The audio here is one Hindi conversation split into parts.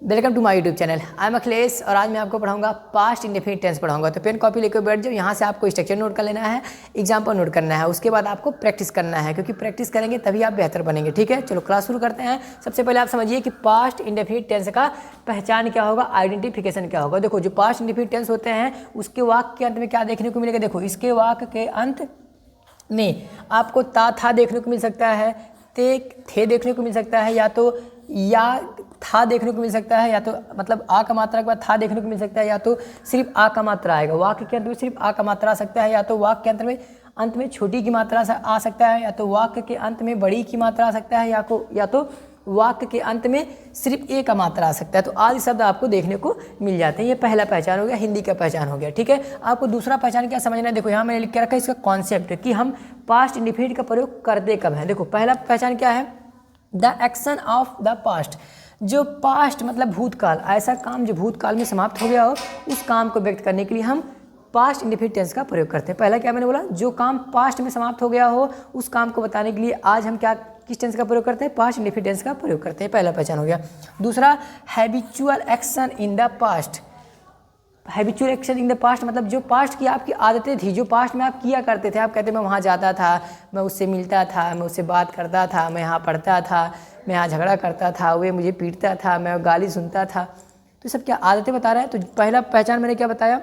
Welcome to my YouTube channel. I am Akhilesh और आज मैं आपको पढ़ाऊंगा पास्ट इंडेफिनिट टेंस पढ़ाऊंगा। तो पेन कॉपी लेकर बैठ जाओ। यहाँ से आपको स्ट्रक्चर नोट कर लेना है, एग्जाम्पल नोट करना है, उसके बाद आपको प्रैक्टिस करना है, क्योंकि प्रैक्टिस करेंगे तभी आप बेहतर बनेंगे। ठीक है, चलो क्लास शुरू करते हैं। सबसे पहले आप समझिए कि पास्ट इंडेफिनिट टेंस का पहचान क्या होगा, आइडेंटिफिकेशन क्या होगा। देखो, जो पास्ट इंडेफिनिट टेंस होते हैं उसके वाक्य के अंत में क्या देखने को मिलेगा। देखो, इसके वाक्य के अंत में आपको ता था देखने को मिल सकता है, ते थे देखने को मिल सकता है, या तो या था देखने को मिल सकता है, या तो मतलब आ का मात्रा के बाद था देखने को मिल सकता है, या तो सिर्फ आ का मात्रा आएगा। वाक्य के अंत में सिर्फ आ का मात्रा आ सकता है, या तो वाक्य के अंत में छोटी की मात्रा आ सकता है, या तो वाक्य के अंत में बड़ी की मात्रा आ सकता है, या तो वाक्य के अंत में सिर्फ ए का मात्रा आ सकता है। तो आदि शब्द आपको देखने को मिल जाते हैं। ये पहला पहचान हो गया, हिंदी का पहचान हो गया। ठीक है, आपको दूसरा पहचान क्या समझना है। देखो, यहाँ मैंने लिख के रखा है इसका कॉन्सेप्ट कि हम पास्ट इंडेफिनिट का प्रयोग करते कब है। देखो, पहला पहचान क्या है, the action of the past. जो पास्ट मतलब भूतकाल, ऐसा काम जो भूतकाल में समाप्त हो गया हो, उस काम को व्यक्त करने के लिए हम पास्ट इंडेफिनिट टेंस का प्रयोग करते हैं। पहला क्या मैंने बोला, जो काम पास्ट में समाप्त हो गया हो उस काम को बताने के लिए आज हम किस टेंस का प्रयोग करते हैं, पास्ट इंडेफिनिट टेंस का प्रयोग करते हैं। पहला पहचान हो गया। दूसरा, habitual action in the past. Habitual action in the past मतलब जो पास्ट की आपकी आदतें थी, जो पास्ट में आप किया करते थे। आप कहते मैं वहाँ जाता था, मैं उससे मिलता था, मैं उससे बात करता था, मैं यहाँ पढ़ता था, मैं यहाँ झगड़ा करता था, वे मुझे पीटता था, मैं गाली सुनता था। तो सब क्या आदतें बता रहा है। तो पहला पहचान मैंने क्या बताया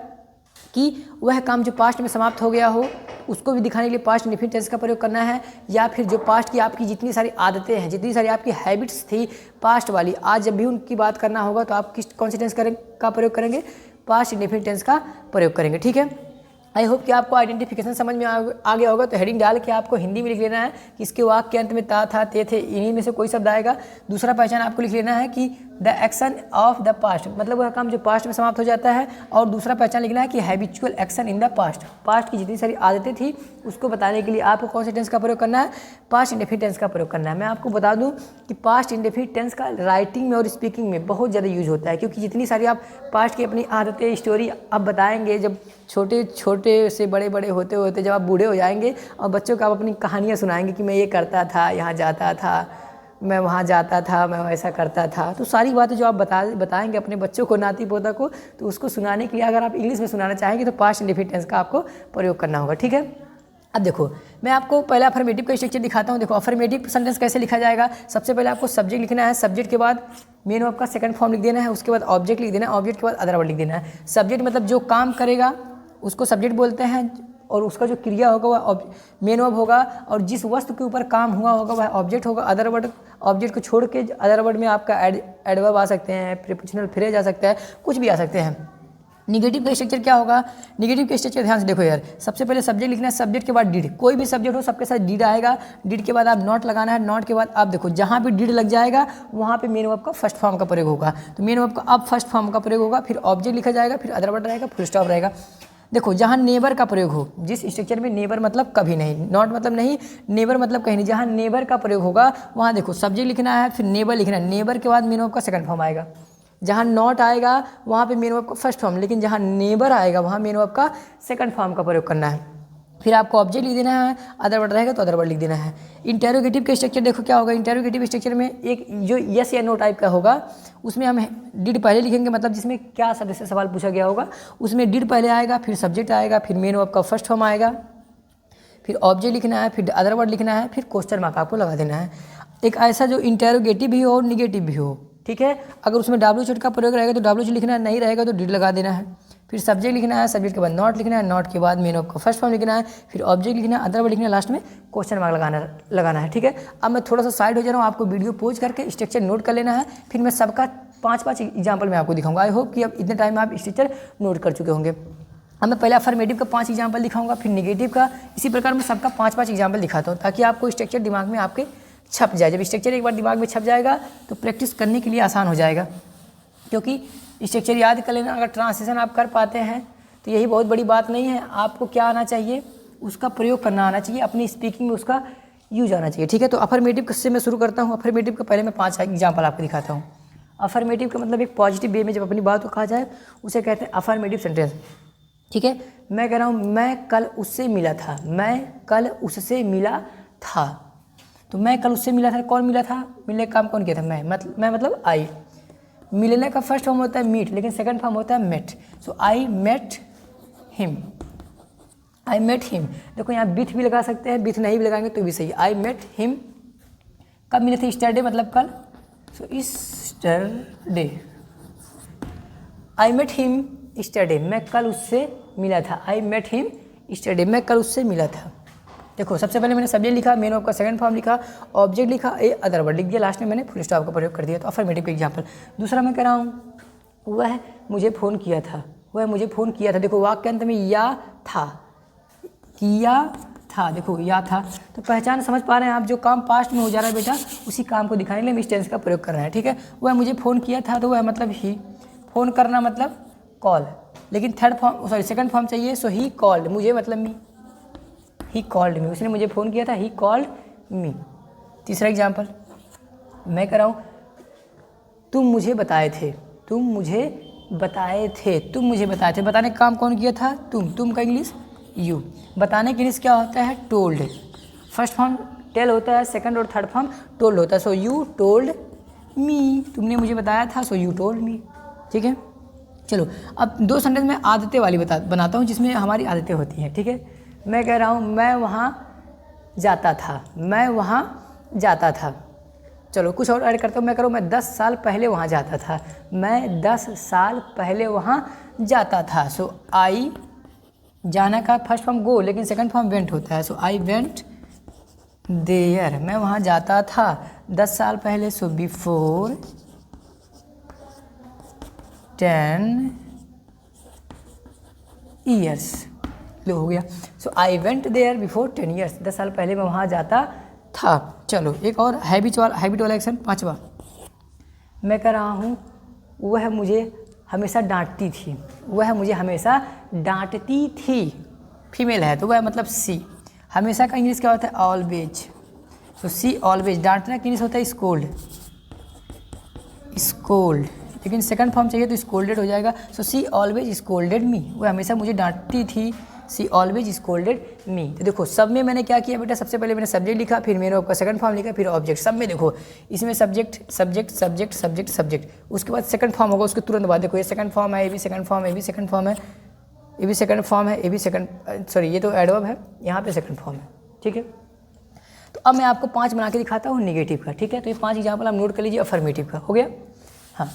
कि वह काम जो पास्ट में समाप्त हो गया हो उसको भी दिखाने के लिए पास्ट इंडेफिनिट टेंस का प्रयोग करना है, या फिर जो पास्ट की आपकी जितनी सारी आदतें हैं, जितनी सारी आपकी हैबिट्स थी पास्ट वाली, आज जब भी उनकी बात करना होगा तो आप कौन सी टेंस का प्रयोग करेंगे, पास्ट इंडेफिनिट टेंस का प्रयोग करेंगे। ठीक है, आई होप कि आपको आइडेंटिफिकेशन समझ में आ गया होगा। तो हेडिंग डाल के आपको हिंदी में लिख लेना है कि इसके वाक्य के अंत में ता था ते थे, इन्हीं में से कोई शब्द आएगा। दूसरा पहचान आपको लिख लेना है कि the action of the past मतलब वह काम जो पास्ट में समाप्त हो जाता है। और दूसरा पहचान लिखना है कि habitual action in the past, past की जितनी सारी आदतें थी उसको बताने के लिए आपको कौन से टेंस का प्रयोग करना है, पास्ट इंडेफिनिट टेंस का प्रयोग करना है। मैं आपको बता दूं कि पास्ट इंडेफिनिट टेंस का राइटिंग में और स्पीकिंग में बहुत ज़्यादा यूज होता है, क्योंकि जितनी सारी आप पास्ट की अपनी आदतें स्टोरी आप बताएंगे, जब छोटे छोटे से बड़े बड़े होते होते जब आप बूढ़े हो जाएंगे और बच्चों को आप अपनी कहानियाँ सुनाएंगे कि मैं ये करता था, यहाँ जाता था, मैं वहाँ जाता था, मैं ऐसा करता था, तो सारी बातें जो आप बताएंगे अपने बच्चों को, नाती पोता को, तो उसको सुनाने के लिए अगर आप इंग्लिश में सुनाना चाहेंगे तो पास्ट इंडेफिनिट टेंस का आपको प्रयोग करना होगा। ठीक है, अब देखो मैं आपको पहले अफर्मेटिव का स्ट्रक्चर दिखाता हूँ। देखो, अफर्मेटिव सेंटेंस कैसे लिखा जाएगा। सबसे पहले आपको सब्जेक्ट लिखना है, सब्जेक्ट के बाद मेन वर्ब का सेकंड फॉर्म लिख देना है, उसके बाद ऑब्जेक्ट लिख देना है, ऑब्जेक्ट के बाद अदर वर्ड लिख देना है। सब्जेक्ट मतलब जो काम करेगा उसको सब्जेक्ट बोलते हैं, और उसका जो क्रिया होगा वह मेन वर्ब होगा, और जिस वस्तु के ऊपर काम हुआ होगा वह ऑब्जेक्ट होगा। अदर वर्ड, ऑब्जेक्ट को छोड़ के अदर वर्ड में आपका एडवर्ब आ सकते हैं, प्रीपोजिशनल फ्रेज आ सकता है, कुछ भी आ सकते हैं। निगेटिव का स्ट्रक्चर क्या होगा, निगेटिव का स्ट्रक्चर ध्यान से देखो यार। सबसे पहले सब्जेक्ट लिखना है, सब्जेक्ट के बाद डिड, कोई भी सब्जेक्ट हो सबके साथ डिड आएगा। डिड के बाद आप नॉट लगाना है, नॉट के बाद आप देखो जहाँ पे डिड लग जाएगा वहाँ पे मेन वर्ब का फर्स्ट फॉर्म का प्रयोग होगा। तो मेन वर्ब का अब फर्स्ट फॉर्म का प्रयोग होगा, फिर ऑब्जेक्ट लिखा जाएगा, फिर अदर वर्ड रहेगा, फुल स्टॉप रहेगा। देखो, जहाँ नेबर का प्रयोग हो, जिस स्ट्रक्चर में नेबर मतलब कभी नहीं, नॉट मतलब नहीं, नेबर मतलब कहीं नहीं, जहाँ नेबर का प्रयोग होगा वहाँ देखो सब्जेक्ट लिखना है, फिर नेबर लिखना है, नेबर के बाद मेन वर्ब का सेकंड फॉर्म आएगा। जहाँ नॉट आएगा वहाँ पे मेन वर्ब का फर्स्ट फॉर्म, लेकिन जहाँ नेबर आएगा वहाँ मेन वर्ब का सेकंड फॉर्म का प्रयोग करना है। फिर आपको ऑब्जेक्ट लिख देना है, अदर वर्ड रहेगा तो अदर वर्ड लिख देना है। इंटेरोगेटिव के स्ट्रक्चर देखो क्या होगा। इंटेरोगेटिव स्ट्रक्चर में एक जो यस या नो टाइप का होगा, उसमें हम डिड पहले लिखेंगे, मतलब जिसमें क्या शब्द से सवाल पूछा गया होगा उसमें डिड पहले आएगा, फिर सब्जेक्ट आएगा, फिर मेन वर्ब का फर्स्ट फॉर्म आएगा, फिर ऑब्जेक्ट लिखना है, फिर अदर वर्ड लिखना है, फिर क्वेश्चन मार्क आपको लगा देना है। एक ऐसा जो इंटेरोगेटिव भी हो और निगेटिव भी हो, ठीक है। अगर उसमें WH का प्रयोग रहेगा तो WH लिखना है, नहीं रहेगा तो डिड लगा देना है। फिर सब्जेक्ट लिखना है, सब्जेक्ट के बाद नॉट लिखना है, नॉट के बाद मेन वर्ब का फर्स्ट फॉर्म लिखना है, फिर ऑब्जेक्ट लिखना है, अदर वर्ड लिखना है, लास्ट में क्वेश्चन मार्क लगाना है। ठीक है, अब मैं थोड़ा सा साइड हो जा रहा हूँ, आपको वीडियो पोज करके स्ट्रक्चर नोट कर लेना है, फिर मैं सबका 5-5 एग्जाम्पल मैं आपको दिखाऊंगा। आई होप कि अब इतने टाइम में आप स्ट्रक्चर नोट कर चुके होंगे। अब मैं पहले अफर्मेटिव का 5 एग्जाम्पल दिखाऊंगा, फिर निगेटिव का, इसी प्रकार मैं सबका 5-5 एग्जाम्पल दिखाता हूँ, ताकि आपको स्ट्रक्चर दिमाग में आपके छप जाए। जब स्ट्रक्चर एक बार दिमाग में छप जाएगा तो प्रैक्टिस करने के लिए आसान हो जाएगा, क्योंकि स्ट्रक्चर याद कर लेना, अगर ट्रांसलेशन आप कर पाते हैं तो यही बहुत बड़ी बात नहीं है। आपको क्या आना चाहिए, उसका प्रयोग करना आना चाहिए, अपनी स्पीकिंग में उसका यूज आना चाहिए। ठीक है, तो अफर्मेटिव से मैं शुरू करता हूँ। अफर्मेटिव का पहले मैं 5 एग्जाम्पल आपको दिखाता हूँ। अफर्मेटिव का मतलब एक पॉजिटिव वे में जब अपनी बात को कहा जाए उसे कहते हैं अफर्मेटिव सेंटेंस। ठीक है, मैं कह रहा हूँ मैं कल उससे मिला था, मैं कल उससे मिला था। तो मैं कल उससे मिला था, कौन मिला था, मिलने का काम कौन किया था, मैं मतलब आई। मिलने का फर्स्ट फॉर्म होता है मीट, लेकिन सेकंड फॉर्म होता है met. So I met him, I met him. देखो यहाँ बिथ भी लगा सकते हैं, बिथ नहीं भी लगाएंगे तो भी सही। आई मेट हिम, कब मिले थे? स्टरडे मतलब कल। सो स्टरडे, आई मेट हिम स्टरडे, मैं कल उससे मिला था। आई मेट हिम स्टरडे, मैं कल उससे मिला था। देखो सबसे पहले मैंने सब्जेक्ट लिखा, मेन वर्ब का सेकंड फॉर्म लिखा, ऑब्जेक्ट लिखा, ए अदर वर्ड लिख दिया, लास्ट में मैंने फुल स्टॉप का प्रयोग कर दिया। तो अफर्मेटिव का एग्जाम्पल। दूसरा मैं कह रहा हूँ वह मुझे फ़ोन किया था, वह मुझे फ़ोन किया था। देखो वाक्य के अंत में या था, किया था, देखो या था। तो पहचान समझ पा रहे हैं आप, जो काम पास्ट में हो जा रहा है बेटा उसी काम को दिखाने के लिए हम इस टेंस का प्रयोग कर रहे हैं। ठीक है, वह मुझे फ़ोन किया था, तो वह मतलब ही, फ़ोन करना मतलब कॉल, लेकिन सेकंड फॉर्म चाहिए। सो ही कॉल्ड, मुझे मतलब मी, ही कॉल्ड मी, उसने मुझे फ़ोन किया था, ही कॉल्ड मी। तीसरा एग्जाम्पल मैं कर रहा हूँ, तुम मुझे बताए थे, तुम मुझे बताए थे, तुम मुझे बताए थे। बताने का काम कौन किया था? तुम का इंग्लिश यू। बताने की इंग्लिश क्या होता है? टोल्ड। फर्स्ट फॉर्म टेल होता है, सेकंड और थर्ड फॉर्म टोल्ड होता है। सो यू टोल्ड मी, तुमने मुझे बताया था, सो यू टोल्ड मी। ठीक है, चलो अब दो सेंटेंस में आदतें वाली बनाता हूँ जिसमें हमारी आदतें होती हैं। ठीक है, मैं कह रहा हूँ मैं वहाँ जाता था, मैं वहाँ जाता था। चलो कुछ और ऐड करता हूँ, मैं करूँ मैं 10 साल पहले वहाँ जाता था, मैं 10 साल पहले वहाँ जाता था। सो आई, जाना का फर्स्ट फॉर्म गो, लेकिन सेकंड फॉर्म वेंट होता है। सो आई वेंट देयर, मैं वहाँ जाता था 10 साल पहले। सो बिफोर 10 ईयर्स, लो हो गया। So I went there before 10 years, 10 साल पहले मैं वहाँ जाता था। चलो एक और हैबिट वाला एक्शन, पांचवा। मैं कह रहा हूँ वह मुझे हमेशा डांटती थी, वह मुझे हमेशा डांटती थी। फीमेल है तो वह मतलब सी। हमेशा का इंग्लिश क्या होता है? ऑलवेज। सो सी ऑलवेज। डांटना का इंग्लिश होता है स्कोल्ड, स्कोल्ड, लेकिन सेकंड फॉर्म चाहिए तो स्कोल्डेड हो जाएगा। सो सी ऑलवेज स्कोल्डेड मी, वह हमेशा मुझे डांटती थी। सी ऑलवेज स्कोल्डेड मी। तो देखो सब में मैंने क्या किया बेटा, सबसे पहले मैंने सब्जेक्ट लिखा, फिर मेरे का सेकंड फॉर्म लिखा, फिर ऑब्जेक्ट। सब में देखो इसमें subject subject subject subject subject, उसके बाद सेकंड फॉर्म होगा, उसके तुरंत बाद देखो ये सेकंड फॉर्म है, ये भी सेकंड फॉर्म है, ये भी सेकंड फॉर्म है, ये भी सेकंड फॉर्म है, ये भी सेकंड, सॉरी ये तो एडवर्ब है, यहाँ पे सेकंड फॉर्म है। ठीक है, तो अब मैं आपको 5 बना के दिखाता हूँ निगेटिव का। ठीक है, तो ये 5 एग्जाम्पल आप नोट कर लीजिए अफर्मेटिव का। हो गया? हाँ,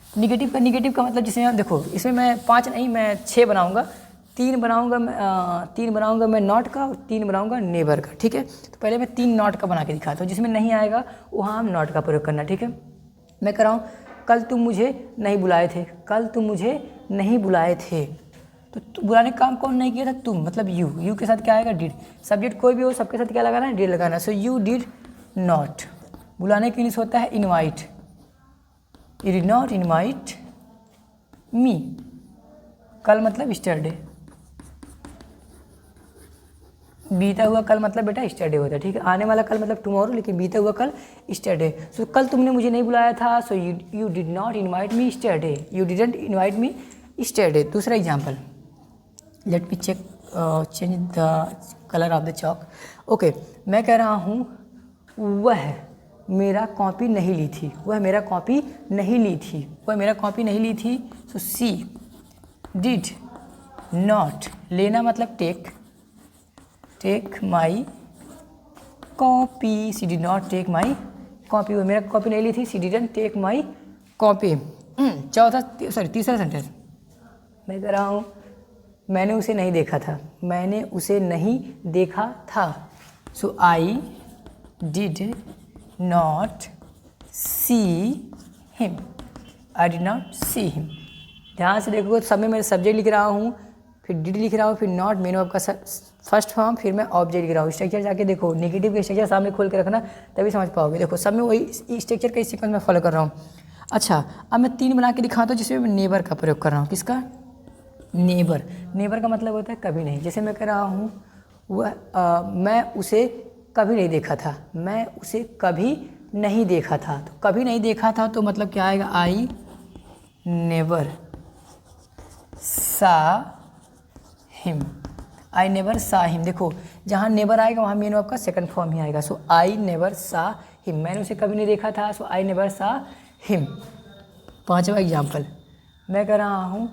निगेटिव का मतलब जिसमें आप देखो, इसमें मैं 5 नहीं मैं 6 बनाऊंगा। 3 बनाऊंगा मैं नॉट का, और 3 बनाऊंगा नेबर का। ठीक है, तो पहले मैं 3 नॉट का बना के दिखाता हूँ, जिसमें नहीं आएगा वहाँ हम नॉट का प्रयोग करना। ठीक है, मैं कर रहा हूँ कल तुम मुझे नहीं बुलाए थे, कल तुम मुझे नहीं बुलाए थे। तो बुलाने का काम कौन नहीं किया था? तुम, मतलब यू के साथ क्या आएगा? डिड। सब्जेक्ट कोई भी हो सबके साथ क्या लगाना है? डिड लगाना। सो यू डिड नॉट। बुलाने के इंग्लिश होता है invite, you did not invite मी। कल मतलब स्टरडे, बीता हुआ कल मतलब बेटा स्टरडे होता है। ठीक है, आने वाला कल मतलब टुमारो, लेकिन बीता हुआ कल स्टरडे। सो कल तुमने मुझे नहीं बुलाया था, so you did not invite me yesterday, you didn't invite me yesterday. दूसरा example, let me check change the colour of the chalk. Okay, मैं कह रहा हूँ वह मेरा कॉपी नहीं ली थी, वह मेरा कॉपी नहीं ली थी, वह मेरा कॉपी नहीं ली थी। सो सी डिड नॉट, लेना मतलब take my copy, she did not take my copy, वो मेरा कॉपी नहीं ली थी, she didn't take my copy. तीसरा सेंटेंस मैं कह रहा हूँ मैंने उसे नहीं देखा था, मैंने उसे नहीं देखा था। So I did not see him, I did not see him. ध्यान से देखो, सब में मैं सब्जेक्ट लिख रहा हूँ, फिर डिड लिख रहा हूँ, फिर नॉट मेन वर्ब का फर्स्ट फॉर्म, फिर मैं ऑब्जेक्ट लिख रहा हूँ। स्ट्रक्चर जाके देखो, नेगेटिव के स्ट्रक्चर सामने खोल के रखना तभी समझ पाओगे। देखो सब में वही स्ट्रक्चर का सीक्वेंस में फॉलो कर रहा हूँ। अच्छा, अब मैं 3 बना के दिखाता हूँ जिसमें मैं नेबर का प्रयोग कर रहा हूँ। किसका? नेबर का मतलब होता है कभी नहीं। जैसे मैं कह रहा हूँ मैं उसे कभी नहीं देखा था, मैं उसे कभी नहीं देखा था। तो कभी नहीं देखा था तो मतलब क्या आएगा? आई नेवर सा हिम, आई नेवर सा हिम। देखो जहाँ नेबर आएगा वहाँ मेन वर्ब का सेकंड फॉर्म ही आएगा। सो आई नेवर सा हिम, मैंने उसे कभी नहीं देखा था। So I never saw him. 5वां एग्जाम्पल, मैं कह रहा हूँ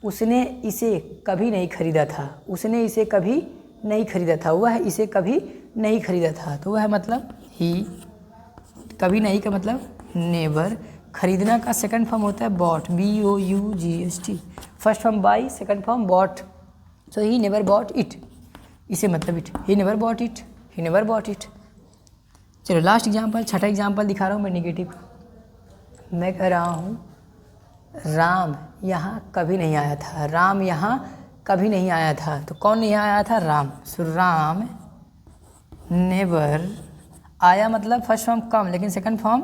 उसने इसे कभी नहीं खरीदा था। उसने इसे कभी नहीं खरीदा था, वह इसे कभी नहीं खरीदा था। तो वह मतलब ही, कभी नहीं का मतलब नेवर। खरीदना का सेकंड फॉर्म होता है bought, BOUGHT। First form buy, second form bought. So he never bought it, इसे मतलब it, he never bought it, he never bought it. चलो लास्ट एग्जाम्पल, छठा एग्जाम्पल दिखा रहा हूँ मैं निगेटिव। मैं कह रहा हूँ राम यहाँ कभी नहीं आया था। राम यहाँ कभी नहीं आया था। तो कौन नहीं आया था? राम। सो राम नेवर, आया मतलब फर्स्ट फॉर्म कम, लेकिन second form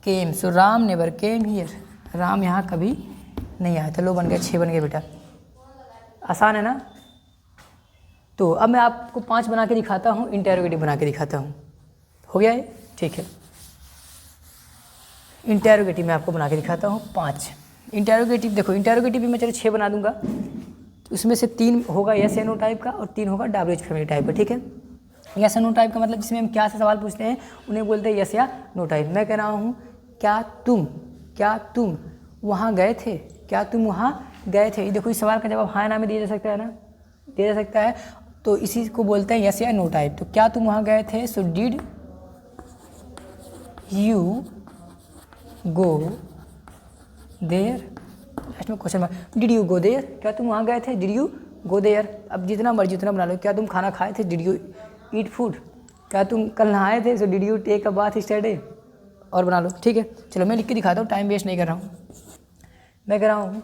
came. So Ram never came here. Ram यहाँ कभी नहीं आया था। लो बन गया, 6 बन गया बेटा। आसान है ना? तो अब मैं आपको 5 बना के दिखाता हूँ, इंटेरोगेटिव बना के दिखाता हूँ। हो गया है? ठीक है। इंटेरोगेटिव मैं आपको बना के दिखाता हूँ 5 इंटेरोगेटिव। देखो इंटेरोगेटिव भी मैं चलो 6 बना दूंगा। तो उसमें से 3 होगा यस या नो टाइप का और 3 होगा WH फैमिली टाइप का। ठीक है। यस या नो टाइप का मतलब जिसमें हम क्या से सवाल पूछते हैं उन्हें बोलते हैं यस या नो टाइप। मैं कह रहा हूँ क्या तुम वहाँ गए थे? क्या तुम वहाँ गए थे? देखो इस सवाल का जवाब हाँ ना में दिया जा सकता है ना, दिया जा सकता है। तो इसी को बोलते हैं यस या नो टाइप। तो क्या तुम वहाँ गए थे? So did you go there. Last में question mark, did you go there. क्या तुम वहाँ गए थे? Did you go there. अब जितना मर्जी उतना बना लो। क्या तुम खाना खाए थे? Did you eat food. क्या तुम कल नहाए थे? So did you take a bath yesterday. और बना लो। ठीक है। चलो मैं लिख के दिखाता हूँ, टाइम वेस्ट नहीं कर रहा हूँ। मैं कह रहा हूँ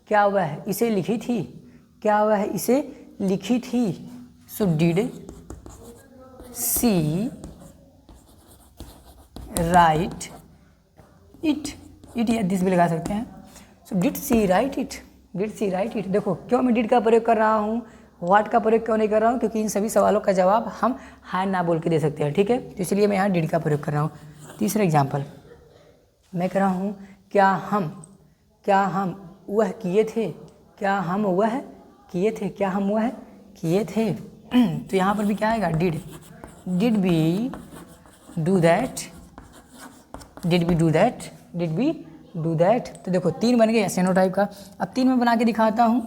क्या वह इसे लिखी थी? क्या वह इसे लिखी थी? So did she write it. It या दिस भी लगा सकते हैं। So did she write it, did she write it. देखो क्यों मैं डिड का प्रयोग कर रहा हूँ, व्हाट का प्रयोग क्यों नहीं कर रहा हूँ? क्योंकि इन सभी सवालों का जवाब हम हाँ ना बोल के दे सकते हैं। ठीक है। तो इसलिए मैं यहाँ डिड का प्रयोग कर रहा हूँ। तीसरा एग्जाम्पल, मैं कह रहा हूँ क्या हम वह किए थे? क्या हम वह किए थे? क्या हम वह किए थे? तो यहाँ पर भी क्या आएगा? Did we do that, did we do that, did we do that. तो देखो 3 बन गए यस या नो टाइप का। अब 3 मैं बना के दिखाता हूँ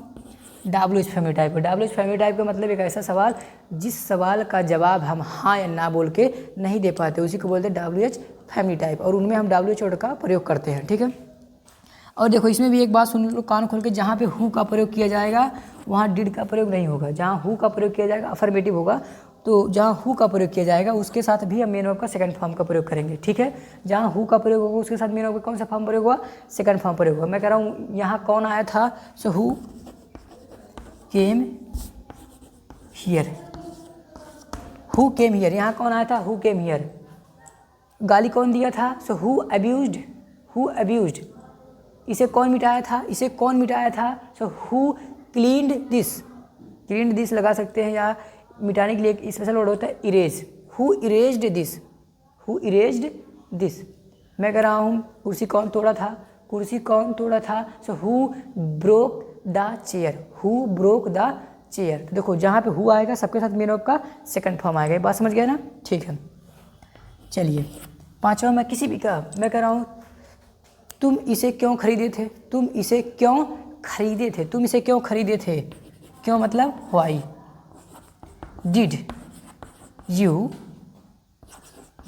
WH फैमिली टाइप का। WH फैमिली टाइप का मतलब एक ऐसा सवाल जिस सवाल का जवाब हम हाँ या ना बोल के नहीं दे पाते, उसी को बोलते हैं WH फैमिली टाइप। और उनमें हम WH वर्ड का प्रयोग करते हैं। ठीक है। और देखो इसमें भी एक बात सुन लो कान खोल के, जहाँ पे हु का प्रयोग किया जाएगा वहाँ डिड का प्रयोग नहीं होगा। जहाँ हु का प्रयोग किया जाएगा अफर्मेटिव होगा। तो जहाँ हु का प्रयोग किया जाएगा उसके साथ भी हम मेन वर्ब का सेकंड फॉर्म का प्रयोग करेंगे। ठीक है। जहाँ हु का प्रयोग होगा उसके साथ मेन वर्ब का कौन सा फॉर्म प्रयोग हुआ? सेकंड फॉर्म प्रयोग हुआ। मैं कह रहा हूँ यहाँ कौन आया था? So who came here. Who came here, यहाँ कौन आया था? Who came here. गाली कौन दिया था? So who abused, who abused. इसे कौन मिटाया था? इसे कौन मिटाया था? So who cleaned this, cleaned this लगा सकते हैं। या मिटाने के लिए एक स्पेशल वर्ड होता है erase. Who erased this, who erased this. मैं कह रहा हूँ कुर्सी कौन तोड़ा था? कुर्सी कौन तोड़ा था? So who broke the chair, who broke the chair. तो देखो जहाँ पे हु आएगा सबके साथ मेन वर्ब का सेकंड फॉर्म आएगा। बात समझ गए ना? ठीक है। चलिए 5वां मैं किसी भी का, मैं कह रहा हूँ तुम इसे क्यों खरीदे थे? तुम इसे क्यों खरीदे थे? तुम इसे क्यों खरीदे थे? क्यों मतलब why. Did you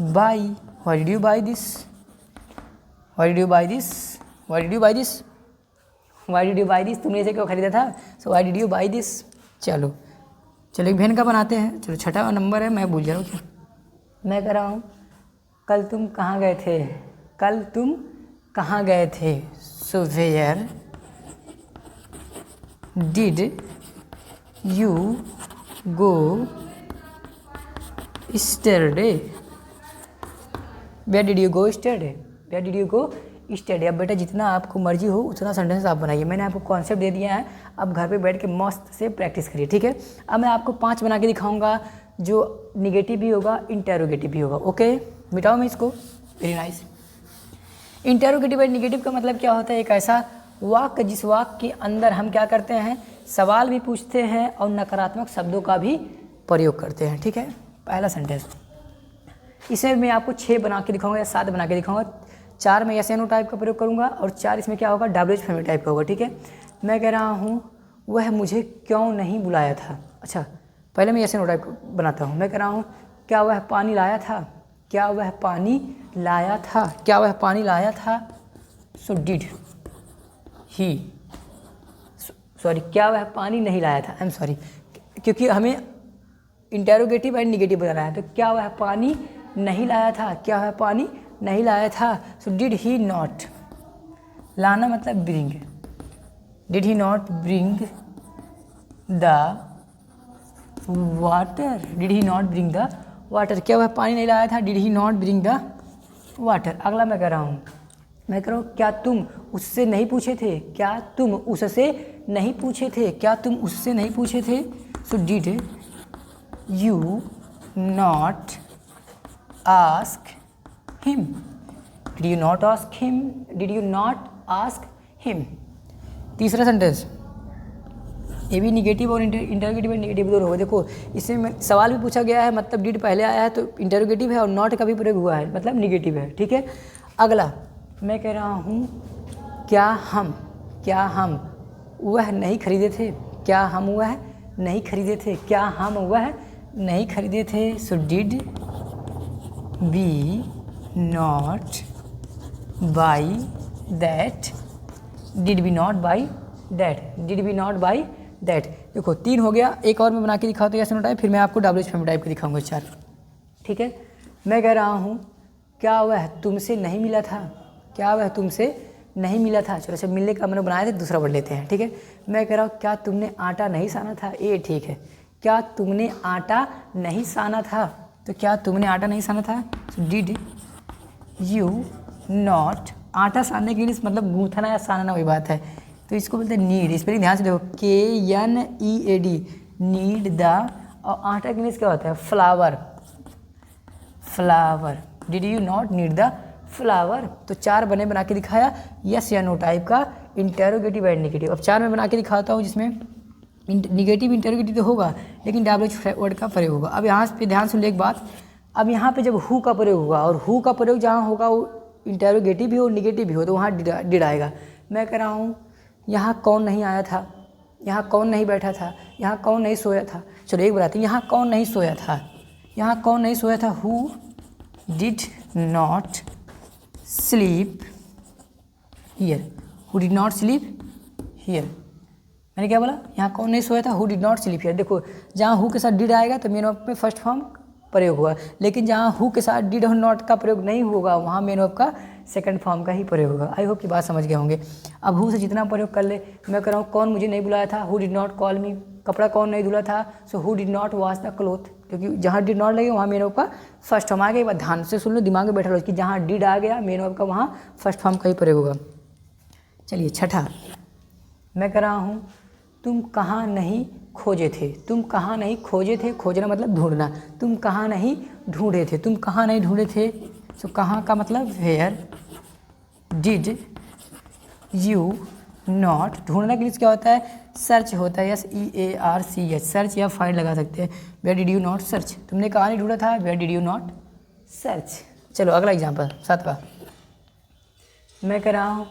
by, why did you by this, why did you by this, why did you by this, why did you by this. तुमने इसे क्यों खरीदा था? So why did you by this. चलो एक बहन का बनाते हैं। चलो 6वां नंबर है, मैं भूल जा रहा हूँ क्या। मैं कह रहा हूँ कल तुम कहाँ गए थे? कल तुम कहाँ गए थे? So where did you go yesterday, where did you go yesterday, where did you go yesterday. अब बेटा जितना आपको मर्जी हो उतना सेंटेंस आप बनाइए। मैंने आपको कॉन्सेप्ट दे दिया है, अब घर पे बैठ के मस्त से प्रैक्टिस करिए। ठीक है। अब मैं आपको 5 बना के दिखाऊंगा जो निगेटिव भी होगा, इंटेरोगेटिव भी होगा। ओके, मिटाओ मैं इसको। Very nice. Interrogative and negative का मतलब क्या होता है? एक ऐसा वाक्य जिस वाक्य के अंदर हम क्या करते हैं, सवाल भी पूछते हैं और नकारात्मक शब्दों का भी प्रयोग करते हैं। ठीक है। पहला सेंटेंस, इसे मैं आपको 6 बना के दिखाऊंगा या 7 बना के दिखाऊंगा। 4 में यस या नो टाइप का प्रयोग करूँगा और 4 इसमें क्या होगा, WH फैमिली टाइप का होगा। ठीक है, मैं कह रहा हूँ वह मुझे क्यों नहीं बुलाया था। अच्छा, पहले मैं यस या नो टाइप बनाता हूँ। मैं कह रहा हूँ क्या वह पानी लाया था, क्या वह पानी लाया था, क्या वह पानी लाया था। सो डिड ही, सॉरी, क्या वह पानी नहीं लाया था, आई एम सॉरी, क्योंकि हमें इंटेरोगेटिव एंड निगेटिव बनाना है। तो क्या वह पानी नहीं लाया था, क्या वह पानी नहीं लाया था। सो डिड ही नॉट, लाना मतलब bring, did he not bring the water, did he not bring the water, क्या वह पानी नहीं लाया था, did he not bring the water. अगला मैं कह रहा हूँ, मैं कह रहा हूँ क्या तुम उससे नहीं पूछे थे, क्या तुम उससे नहीं पूछे थे, क्या तुम उससे नहीं पूछे थे। So did you not ask him, did you not ask him, did you not ask him. तीसरा सेंटेंस, ये भी निगेटिव और इंटरोगेटिव एंड निगेटिव दोनों होगा। देखो इसमें सवाल भी पूछा गया है, मतलब डिड पहले आया है तो इंटरोगेटिव है, और नॉट का भी प्रयोग हुआ है मतलब निगेटिव है। ठीक है, अगला मैं कह रहा हूँ क्या हम वह नहीं खरीदे थे, क्या हम वह नहीं खरीदे थे, क्या हम वह नहीं खरीदे थे। So did we not buy that, did we not buy that, did we not buy that. देखो 3 हो गया, एक और मैं बना के दिखाता हूँ यस नो टाइप, फिर मैं आपको WH फैमिली टाइप के दिखाऊंगा 4। ठीक है, मैं कह रहा हूँ क्या वह तुमसे नहीं मिला था, क्या वह तुमसे नहीं मिला था। चलो अच्छा, मिलने का मैंने बनाया था, दूसरा वर्ड लेते हैं। ठीक है, मैं कह रहा हूँ क्या तुमने आटा नहीं साना था, ये ठीक है, क्या तुमने आटा नहीं साना था। तो क्या तुमने आटा नहीं साना था। डिड यू नॉट, आटा सानने के लिए मतलब गूंथना या सानना वही बात है, तो इसको बोलते हैं नीड। इस पर ध्यान से देखो, KNEAD, नीड द, और आटा के इंग्लिश क्या होता है, flower, flower. Did you not need the flower. तो 4 बना के दिखाया यस या नो टाइप का, इंटेरोगेटिव एंड निगेटिव। अब 4 मैं बना के दिखाता हूँ जिसमें निगेटिव इंटेरोगेटिव तो होगा लेकिन WH वर्ड का प्रयोग होगा। अब यहाँ पे ध्यान सुन ले एक बात, अब यहाँ पे जब हु का प्रयोग होगा, और हु का प्रयोग जहाँ होगा वो इंटेरोगेटिव भी हो निगेटिव भी हो, तो वहाँ डिड आएगा। मैं कह रहा हूँ यहाँ कौन नहीं आया था, यहाँ कौन नहीं बैठा था, यहाँ कौन नहीं सोया था। चलो एक बताते हैं, यहाँ कौन नहीं सोया था, यहाँ कौन नहीं सोया था। Who did not sleep here, who did not sleep here. मैंने क्या बोला, यहाँ कौन नहीं सोया था, who did not sleep here. देखो जहाँ हु के साथ डिड आएगा तो मेन वर्ब में फर्स्ट फॉर्म प्रयोग हुआ, लेकिन जहाँ हु के साथ डिड और नॉट का प्रयोग नहीं होगा वहाँ मेन वर्ब का सेकंड फॉर्म का ही प्रयोग होगा। आई होप की बात समझ गए होंगे। अब हु से जितना प्रयोग कर ले, मैं कह रहा हूँ कौन मुझे नहीं बुलाया था, हु डिड नॉट कॉल मी, कपड़ा कौन नहीं धुला था, so who did not wash the cloth, क्योंकि जहाँ डिड नॉट लगे वहाँ मेन वर्ब का फर्स्ट फॉर्म आ गया। ध्यान से सुन लो, दिमाग में बैठा लो कि जहाँ डिड आ गया मेन वर्ब का वहाँ फर्स्ट फॉर्म का ही प्रयोग होगा। चलिए छठा, मैं कह रहा हूँ तुम कहाँ नहीं खोजे थे, तुम कहाँ नहीं खोजे थे, खोजना मतलब ढूंढना, तुम कहाँ नहीं ढूंढे थे, तुम कहाँ नहीं ढूंढे थे। सो कहाँ का मतलब वेयर डिड यू नॉट, ढूंढना के लिए क्या होता है, सर्च होता है, SEARCH, सर्च या फाइंड लगा सकते हैं। Where did you not search, तुमने कहाँ नहीं ढूंढा था, where did you not search. चलो अगला एग्जाम्पल 7वां, मैं कह रहा हूँ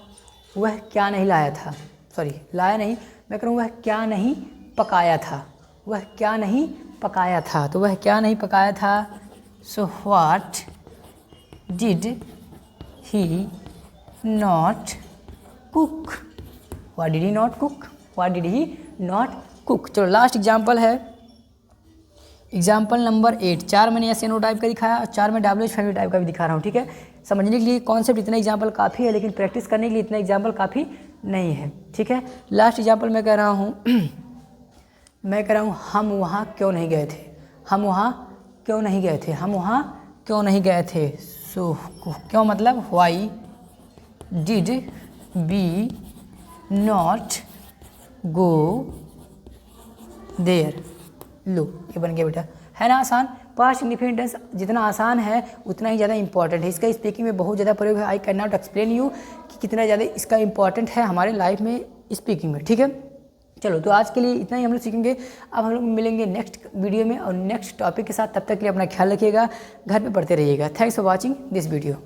वह क्या नहीं लाया था, सॉरी लाया नहीं, मैं कह रहा हूँ वह क्या नहीं पकाया था, वह क्या नहीं पकाया था। तो वह क्या नहीं पकाया था। So what did he not cook, what did he not cook, what did he not cook. चलो लास्ट एग्जाम्पल है, एग्जाम्पल नंबर 8। 4 मैंने यस या नो टाइप का दिखाया और 4 में WH फैमिली टाइप का भी दिखा रहा हूँ। ठीक है, समझने के लिए कॉन्सेप्ट इतना एग्जाम्पल काफ़ी है, लेकिन प्रैक्टिस करने के लिए इतना एग्जाम्पल काफ़ी नहीं है। ठीक है, लास्ट एग्जाम्पल मैं कह रहा हूँ मैं कह रहा हूँ हम वहाँ क्यों नहीं गए थे, हम वहाँ क्यों नहीं गए थे, हम वहाँ क्यों नहीं गए थे। सो क्यों मतलब why did we not go there. लो ये बन गया बेटा, है ना आसान। पास्ट इंडिफिनिट टेंस जितना आसान है उतना ही ज़्यादा इंपॉर्टेंट है। इसका स्पीकिंग में बहुत ज़्यादा प्रयोग है। I can not explain you कि कितना ज़्यादा इसका इंपॉर्टेंट है हमारे लाइफ में स्पीकिंग में। ठीक है, चलो तो आज के लिए इतना ही हम लोग सीखेंगे। अब हम लोग मिलेंगे नेक्स्ट वीडियो में और नेक्स्ट टॉपिक के साथ। तब तक के लिए अपना ख्याल रखिएगा, घर पे पढ़ते रहिएगा। Thanks for watching this video.